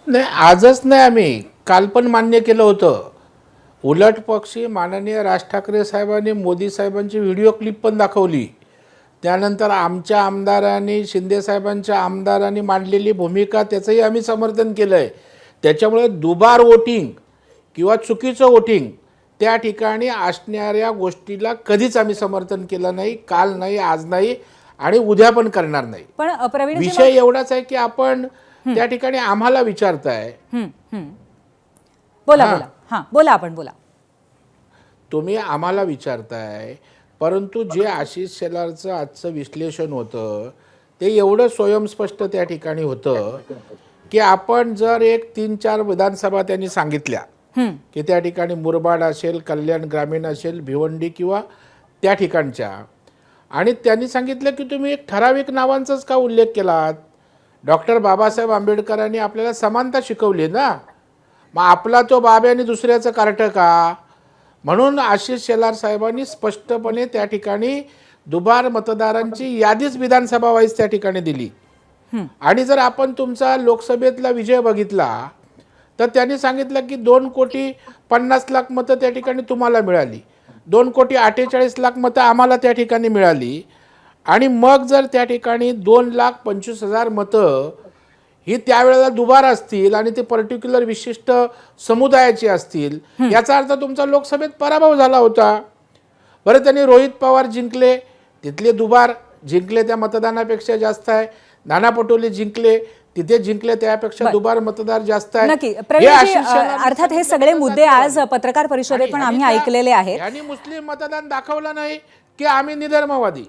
नाही, आजच नाही, आम्ही काल पण मान्य केलं होतं. उलट पक्षी माननीय राज ठाकरे साहेबांनी मोदी साहेबांची व्हिडिओ क्लिप पण दाखवली. त्यानंतर आमच्या आमदारांनी, शिंदे साहेबांच्या आमदारांनी मांडलेली भूमिका त्याचंही आम्ही समर्थन केलं आहे. त्याच्यामुळे दुबार वोटिंग किंवा चुकीचं वोटिंग त्या ठिकाणी असणाऱ्या गोष्टीला कधीच आम्ही समर्थन केलं नाही. काल नाही, आज नाही आणि उद्या पण करणार नाही. पण प्रवीण विषय एवढाच आहे की आपण त्या ठिकाणी आम्हाला विचारताय. बोला बोला, हां बोला, आपण बोला. तुम्ही आम्हाला विचारताय, परंतु जे आशिष शेलारचं आजचं विश्लेषण होतं ते एवढं स्वयंस्पष्ट त्या ठिकाणी होतं की आपण जर एक 3-4 विधानसभा त्यांनी सांगितल्या की त्या ठिकाणी मुरबाड असेल, कल्याण ग्रामीण असेल, भिवंडी किंवा त्या ठिकाणच्या, आणि त्यांनी सांगितलं की तुम्ही एक ठराविक नावांचाच का उल्लेख केलात. डॉक्टर बाबासाहेब आंबेडकरांनी आपल्याला समानता शिकवली ना, मग आपला तो बाबे आणि दुसऱ्याचं कार्ट का. म्हणून आशिष शेलार साहेबांनी स्पष्टपणे त्या ठिकाणी दुबार मतदारांची यादीच विधानसभा वाईज त्या ठिकाणी दिली. आणि जर आपण तुमचा लोकसभेतला विजय बघितला तर त्यांनी सांगितलं की 2,50,00,000 मतं त्या ठिकाणी तुम्हाला मिळाली, 2,48,00,000 मतं आम्हाला त्या ठिकाणी मिळाली. आणि मग जर त्या ठिकाणी 2,25,000 मतं ही त्यावेळेला दुबार असतील आणि ते पर्टिक्युलर विशिष्ट समुदायाची असतील, याचा अर्थ तुमचा लोकसभेत पराभव झाला होता. बरं, त्यांनी रोहित पवार जिंकले, तिथले दुबार जिंकले त्या मतदानापेक्षा जास्त आहे. नाना पटोले जिंकले, तिथे जिंकले त्यापेक्षा दुबार मतदार जास्त आहे. नक्की प्रवीणजी, अर्थात हे सगळे मुद्दे आज पत्रकार परिषदेत पण आम्ही ऐकलेले आहेत. आणि मुस्लिम मतदान दाखवलं नाही की आम्ही निधर्मवादी.